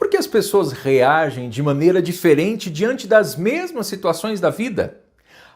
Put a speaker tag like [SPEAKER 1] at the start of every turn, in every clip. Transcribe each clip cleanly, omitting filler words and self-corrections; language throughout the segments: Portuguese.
[SPEAKER 1] Por que as pessoas reagem de maneira diferente diante das mesmas situações da vida?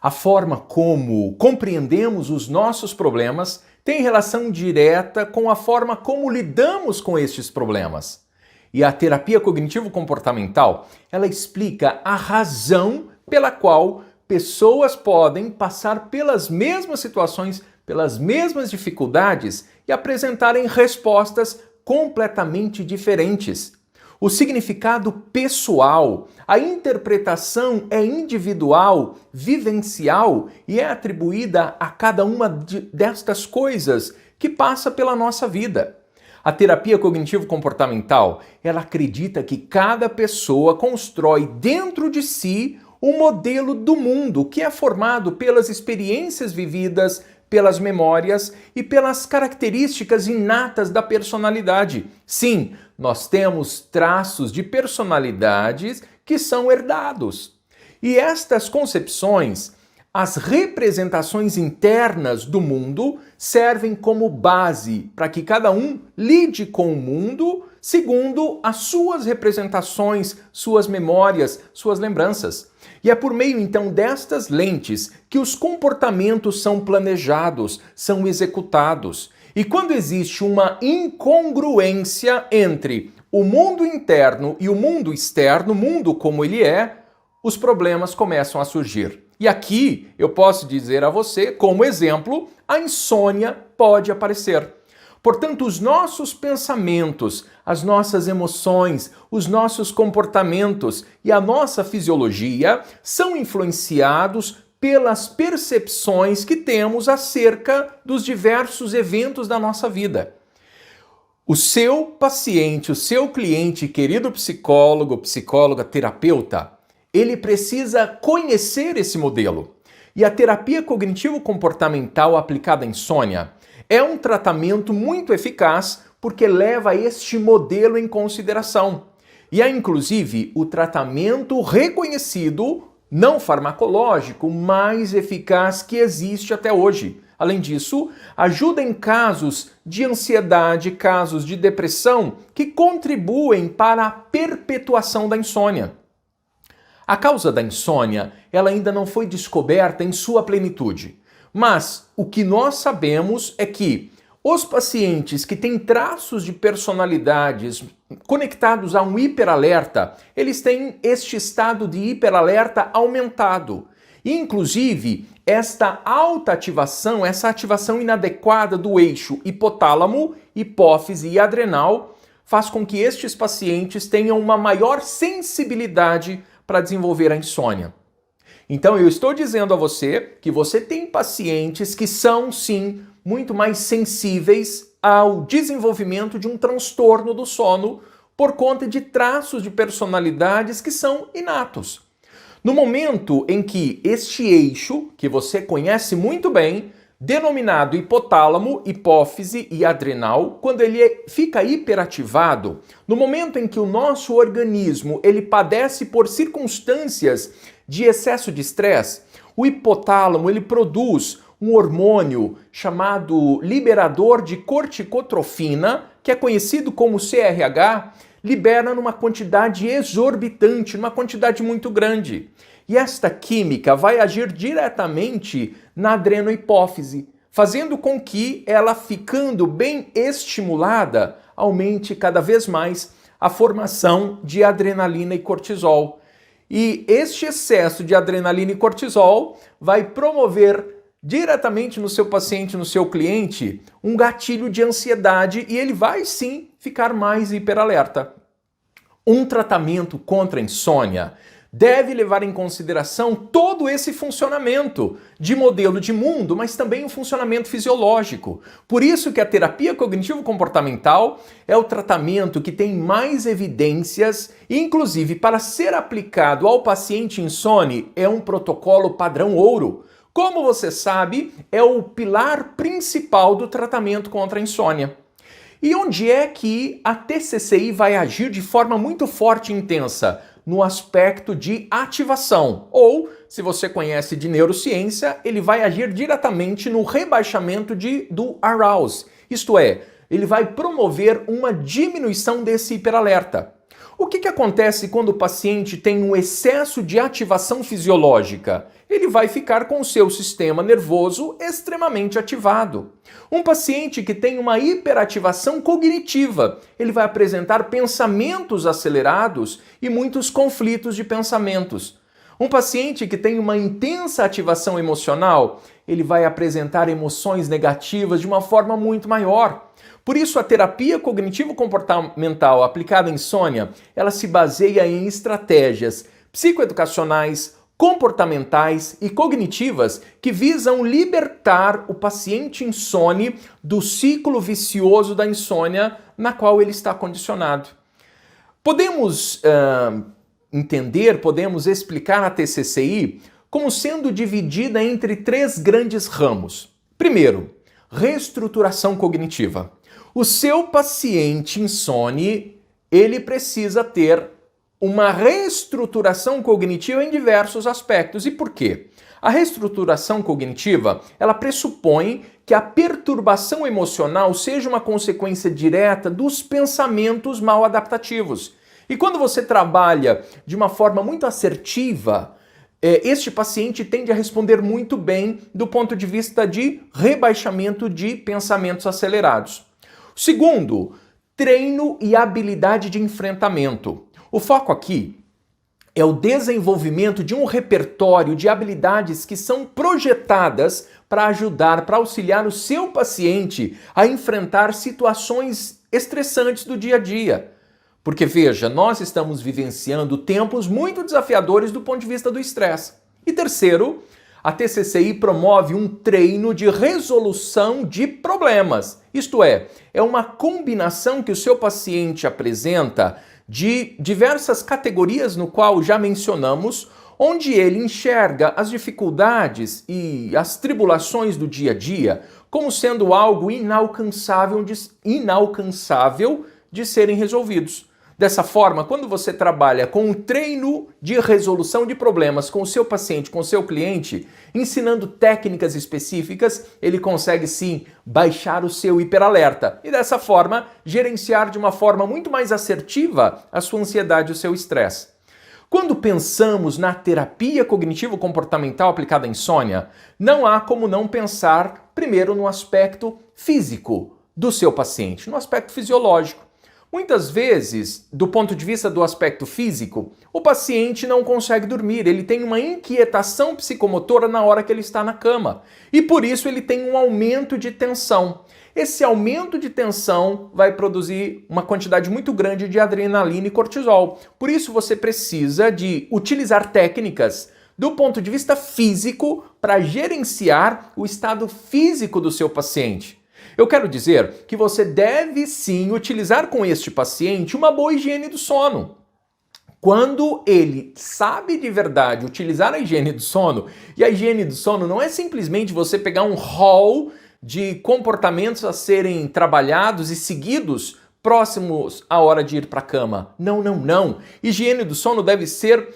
[SPEAKER 1] A forma como compreendemos os nossos problemas tem relação direta com a forma como lidamos com estes problemas. E a terapia cognitivo-comportamental, ela explica a razão pela qual pessoas podem passar pelas mesmas situações, pelas mesmas dificuldades e apresentarem respostas completamente diferentes. O significado pessoal, a interpretação é individual, vivencial e é atribuída a cada uma destas coisas que passa pela nossa vida. A terapia cognitivo-comportamental, ela acredita que cada pessoa constrói dentro de si um modelo do mundo que é formado pelas experiências vividas, pelas memórias e pelas características inatas da personalidade. Sim, nós temos traços de personalidades que são herdados. E estas concepções, as representações internas do mundo, servem como base para que cada um lide com o mundo segundo as suas representações, suas memórias, suas lembranças. E é por meio, então, destas lentes que os comportamentos são planejados, são executados. E quando existe uma incongruência entre o mundo interno e o mundo externo, o mundo como ele é, os problemas começam a surgir. E aqui eu posso dizer a você, como exemplo, a insônia pode aparecer. Portanto, os nossos pensamentos, as nossas emoções, os nossos comportamentos e a nossa fisiologia são influenciados pelas percepções que temos acerca dos diversos eventos da nossa vida. O seu paciente, o seu cliente, querido psicólogo, psicóloga, terapeuta, ele precisa conhecer esse modelo. E a terapia cognitivo-comportamental aplicada à insônia é um tratamento muito eficaz porque leva este modelo em consideração. E é inclusive o tratamento reconhecido, não farmacológico, mais eficaz que existe até hoje. Além disso, ajuda em casos de ansiedade, casos de depressão que contribuem para a perpetuação da insônia. A causa da insônia, ela ainda não foi descoberta em sua plenitude. Mas o que nós sabemos é que os pacientes que têm traços de personalidades conectados a um hiperalerta, eles têm este estado de hiperalerta aumentado. E, inclusive, esta alta ativação, essa ativação inadequada do eixo hipotálamo, hipófise e adrenal, faz com que estes pacientes tenham uma maior sensibilidade para desenvolver a insônia. Então eu estou dizendo a você que você tem pacientes que são, sim, muito mais sensíveis ao desenvolvimento de um transtorno do sono por conta de traços de personalidades que são inatos. No momento em que este eixo, que você conhece muito bem, denominado hipotálamo, hipófise e adrenal, quando ele fica hiperativado, no momento em que o nosso organismo ele padece por circunstâncias de excesso de estresse, o hipotálamo ele produz um hormônio chamado liberador de corticotrofina, que é conhecido como CRH, libera numa quantidade exorbitante, numa quantidade muito grande. E esta química vai agir diretamente na adrenohipófise, fazendo com que ela, ficando bem estimulada, aumente cada vez mais a formação de adrenalina e cortisol. E este excesso de adrenalina e cortisol vai promover diretamente no seu paciente, no seu cliente, um gatilho de ansiedade e ele vai sim ficar mais hiperalerta. Um tratamento contra a insônia deve levar em consideração todo esse funcionamento de modelo de mundo, mas também o funcionamento fisiológico. Por isso que a terapia cognitivo-comportamental é o tratamento que tem mais evidências, inclusive para ser aplicado ao paciente insone, é um protocolo padrão ouro. Como você sabe, é o pilar principal do tratamento contra a insônia. E onde é que a TCCI vai agir de forma muito forte e intensa? No aspecto de ativação, ou, se você conhece de neurociência, ele vai agir diretamente no rebaixamento do arousal, isto é, ele vai promover uma diminuição desse hiperalerta. O que acontece quando o paciente tem um excesso de ativação fisiológica? Ele vai ficar com o seu sistema nervoso extremamente ativado. Um paciente que tem uma hiperativação cognitiva, ele vai apresentar pensamentos acelerados e muitos conflitos de pensamentos. Um paciente que tem uma intensa ativação emocional, ele vai apresentar emoções negativas de uma forma muito maior. Por isso, a terapia cognitivo-comportamental aplicada à insônia, ela se baseia em estratégias psicoeducacionais, comportamentais e cognitivas que visam libertar o paciente insone do ciclo vicioso da insônia na qual ele está condicionado. Podemos podemos explicar a TCCI como sendo dividida entre 3 grandes ramos. Primeiro, reestruturação cognitiva. O seu paciente insone, ele precisa ter uma reestruturação cognitiva em diversos aspectos. E por quê? A reestruturação cognitiva, ela pressupõe que a perturbação emocional seja uma consequência direta dos pensamentos mal adaptativos. E quando você trabalha de uma forma muito assertiva, este paciente tende a responder muito bem do ponto de vista de rebaixamento de pensamentos acelerados. Segundo, treino e habilidade de enfrentamento. O foco aqui é o desenvolvimento de um repertório de habilidades que são projetadas para ajudar, para auxiliar o seu paciente a enfrentar situações estressantes do dia a dia. Porque, veja, nós estamos vivenciando tempos muito desafiadores do ponto de vista do estresse. E terceiro, a TCCI promove um treino de resolução de problemas. Isto é uma combinação que o seu paciente apresenta de diversas categorias no qual já mencionamos, onde ele enxerga as dificuldades e as tribulações do dia a dia como sendo algo inalcançável de serem resolvidos. Dessa forma, quando você trabalha com um treino de resolução de problemas com o seu paciente, com o seu cliente, ensinando técnicas específicas, ele consegue sim baixar o seu hiperalerta e dessa forma gerenciar de uma forma muito mais assertiva a sua ansiedade e o seu estresse. Quando pensamos na terapia cognitivo-comportamental aplicada à insônia, não há como não pensar primeiro no aspecto físico do seu paciente, no aspecto fisiológico. Muitas vezes, do ponto de vista do aspecto físico, o paciente não consegue dormir, ele tem uma inquietação psicomotora na hora que ele está na cama e por isso ele tem um aumento de tensão. Esse aumento de tensão vai produzir uma quantidade muito grande de adrenalina e cortisol. Por isso você precisa de utilizar técnicas do ponto de vista físico para gerenciar o estado físico do seu paciente. Eu quero dizer que você deve sim utilizar com este paciente uma boa higiene do sono. Quando ele sabe de verdade utilizar a higiene do sono, e a higiene do sono não é simplesmente você pegar um rol de comportamentos a serem trabalhados e seguidos próximos à hora de ir para a cama. Não. Higiene do sono deve ser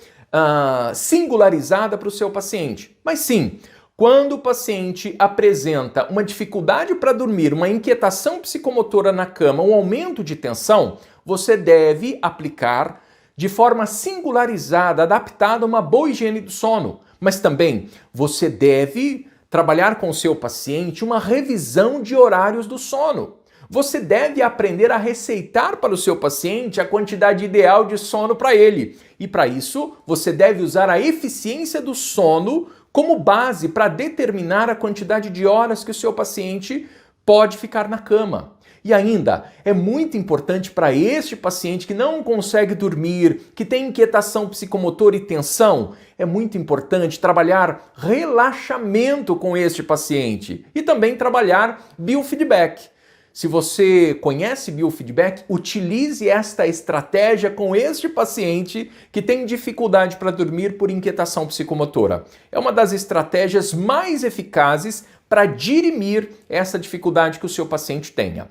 [SPEAKER 1] singularizada para o seu paciente. Mas sim, quando o paciente apresenta uma dificuldade para dormir, uma inquietação psicomotora na cama, um aumento de tensão, você deve aplicar de forma singularizada, adaptada a uma boa higiene do sono. Mas também você deve trabalhar com o seu paciente uma revisão de horários do sono. Você deve aprender a receitar para o seu paciente a quantidade ideal de sono para ele. E para isso, você deve usar a eficiência do sono como base para determinar a quantidade de horas que o seu paciente pode ficar na cama. E ainda, é muito importante para este paciente que não consegue dormir, que tem inquietação psicomotora e tensão, é muito importante trabalhar relaxamento com este paciente e também trabalhar biofeedback. Se você conhece biofeedback, utilize esta estratégia com este paciente que tem dificuldade para dormir por inquietação psicomotora. É uma das estratégias mais eficazes para dirimir essa dificuldade que o seu paciente tenha.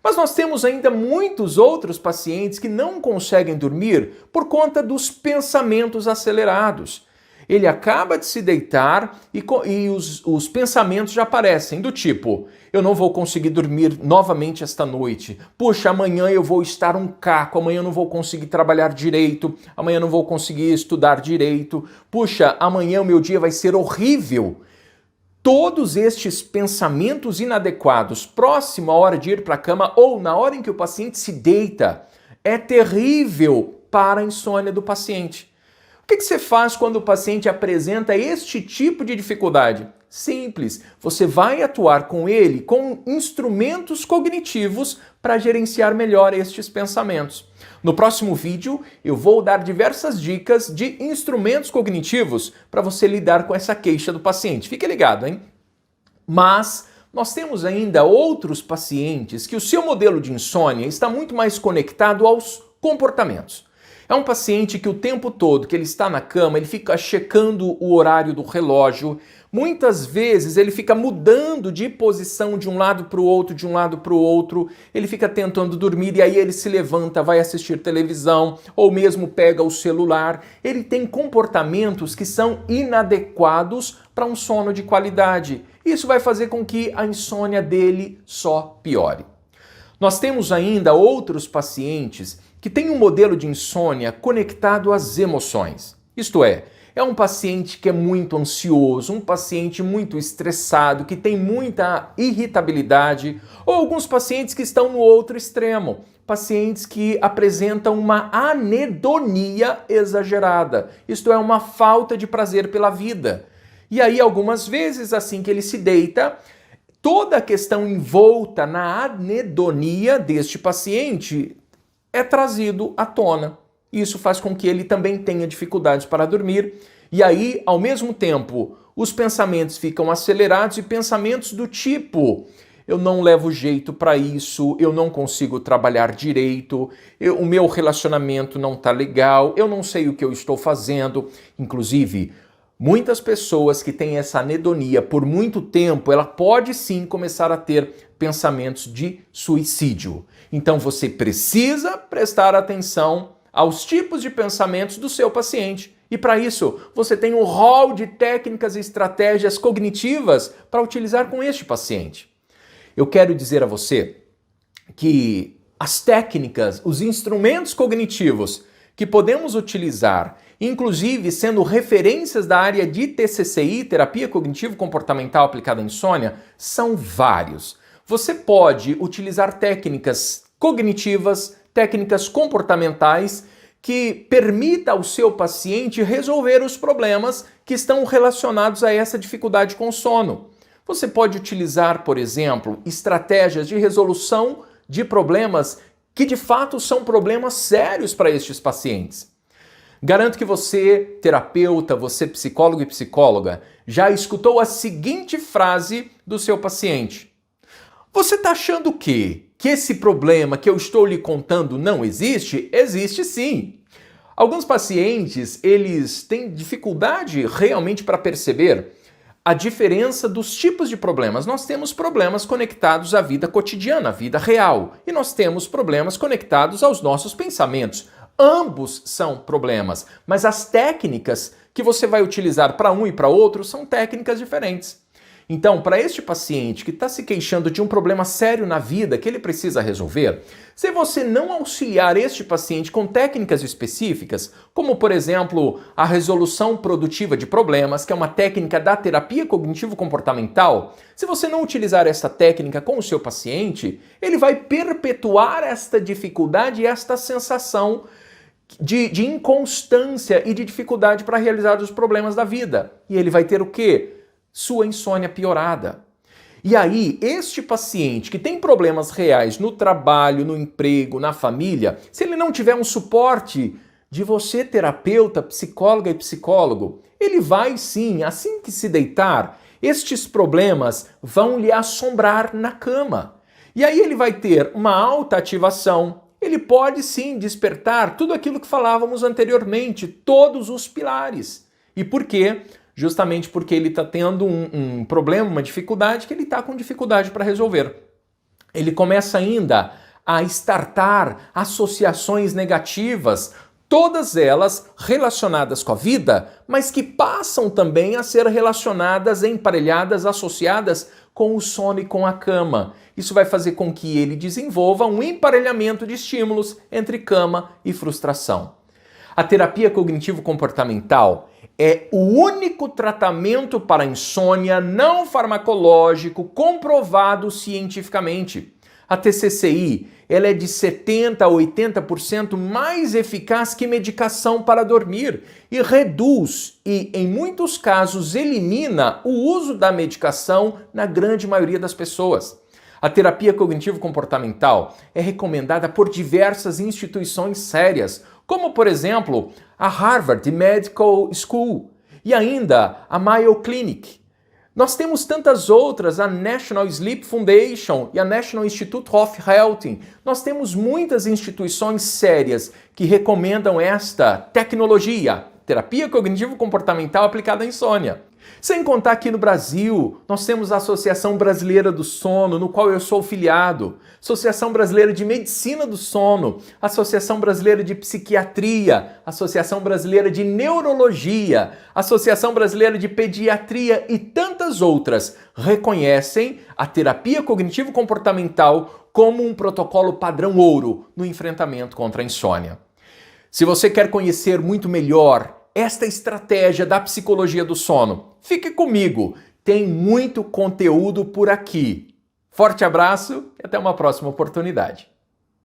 [SPEAKER 1] Mas nós temos ainda muitos outros pacientes que não conseguem dormir por conta dos pensamentos acelerados. Ele acaba de se deitar e os pensamentos já aparecem, do tipo: eu não vou conseguir dormir novamente esta noite. Puxa, amanhã eu vou estar um caco, amanhã eu não vou conseguir trabalhar direito, amanhã eu não vou conseguir estudar direito. Puxa, amanhã o meu dia vai ser horrível. Todos estes pensamentos inadequados próximo à hora de ir para a cama ou na hora em que o paciente se deita é terrível para a insônia do paciente. O que você faz quando o paciente apresenta este tipo de dificuldade? Simples, você vai atuar com ele com instrumentos cognitivos para gerenciar melhor estes pensamentos. No próximo vídeo, eu vou dar diversas dicas de instrumentos cognitivos para você lidar com essa queixa do paciente. Fique ligado, hein? Mas nós temos ainda outros pacientes que o seu modelo de insônia está muito mais conectado aos comportamentos. É um paciente que o tempo todo que ele está na cama, ele fica checando o horário do relógio. Muitas vezes ele fica mudando de posição de um lado para o outro, de um lado para o outro. Ele fica tentando dormir e aí ele se levanta, vai assistir televisão ou mesmo pega o celular. Ele tem comportamentos que são inadequados para um sono de qualidade. Isso vai fazer com que a insônia dele só piore. Nós temos ainda outros pacientes que têm um modelo de insônia conectado às emoções. Isto é um paciente que é muito ansioso, um paciente muito estressado, que tem muita irritabilidade, ou alguns pacientes que estão no outro extremo, pacientes que apresentam uma anedonia exagerada, isto é, uma falta de prazer pela vida. E aí, algumas vezes, assim que ele se deita, toda a questão envolta na anedonia deste paciente é trazido à tona. Isso faz com que ele também tenha dificuldades para dormir. E aí, ao mesmo tempo, os pensamentos ficam acelerados e pensamentos do tipo: eu não levo jeito para isso, eu não consigo trabalhar direito, o meu relacionamento não está legal, eu não sei o que eu estou fazendo. Inclusive, muitas pessoas que têm essa anedonia por muito tempo, ela pode sim começar a ter pensamentos de suicídio. Então você precisa prestar atenção aos tipos de pensamentos do seu paciente. E para isso, você tem um rol de técnicas e estratégias cognitivas para utilizar com este paciente. Eu quero dizer a você que as técnicas, os instrumentos cognitivos que podemos utilizar, inclusive sendo referências da área de TCCI, Terapia Cognitivo-Comportamental Aplicada à Insônia, são vários. Você pode utilizar técnicas cognitivas, técnicas comportamentais que permita ao seu paciente resolver os problemas que estão relacionados a essa dificuldade com o sono. Você pode utilizar, por exemplo, estratégias de resolução de problemas que de fato são problemas sérios para estes pacientes. Garanto que você, terapeuta, você psicólogo e psicóloga, já escutou a seguinte frase do seu paciente: você está achando o quê? Que esse problema que eu estou lhe contando não existe? Existe sim. Alguns pacientes, eles têm dificuldade realmente para perceber a diferença dos tipos de problemas. Nós temos problemas conectados à vida cotidiana, à vida real, e nós temos problemas conectados aos nossos pensamentos. Ambos são problemas, mas as técnicas que você vai utilizar para um e para outro são técnicas diferentes. Então, para este paciente que está se queixando de um problema sério na vida que ele precisa resolver, se você não auxiliar este paciente com técnicas específicas, como por exemplo a resolução produtiva de problemas, que é uma técnica da terapia cognitivo-comportamental, se você não utilizar essa técnica com o seu paciente, ele vai perpetuar esta dificuldade e esta sensação de inconstância e de dificuldade para realizar os problemas da vida. E ele vai ter o quê? Sua insônia piorada. E aí, este paciente que tem problemas reais no trabalho, no emprego, na família, se ele não tiver um suporte de você, terapeuta, psicóloga e psicólogo, ele vai sim, assim que se deitar, estes problemas vão lhe assombrar na cama. E aí ele vai ter uma alta ativação, ele pode sim despertar tudo aquilo que falávamos anteriormente, todos os pilares. E por quê? Justamente porque ele está tendo um problema, uma dificuldade que ele está com dificuldade para resolver. Ele começa ainda a startar associações negativas todas elas relacionadas com a vida, mas que passam também a ser relacionadas, emparelhadas, associadas com o sono e com a cama. Isso vai fazer com que ele desenvolva um emparelhamento de estímulos entre cama e frustração. A terapia cognitivo-comportamental é o único tratamento para insônia não farmacológico comprovado cientificamente. A TCCI, ela é de 70% a 80% mais eficaz que medicação para dormir e reduz e, em muitos casos, elimina o uso da medicação na grande maioria das pessoas. A terapia cognitivo-comportamental é recomendada por diversas instituições sérias, como, por exemplo, a Harvard Medical School e ainda a Mayo Clinic. Nós temos tantas outras, a National Sleep Foundation e a National Institute of Health. Nós temos muitas instituições sérias que recomendam esta tecnologia, terapia cognitivo-comportamental aplicada à insônia. Sem contar aqui no Brasil, nós temos a Associação Brasileira do Sono, no qual eu sou filiado, Associação Brasileira de Medicina do Sono, Associação Brasileira de Psiquiatria, Associação Brasileira de Neurologia, Associação Brasileira de Pediatria e tantas outras reconhecem a terapia cognitivo-comportamental como um protocolo padrão ouro no enfrentamento contra a insônia. Se você quer conhecer muito melhor esta estratégia da psicologia do sono, fique comigo, tem muito conteúdo por aqui. Forte abraço e até uma próxima oportunidade.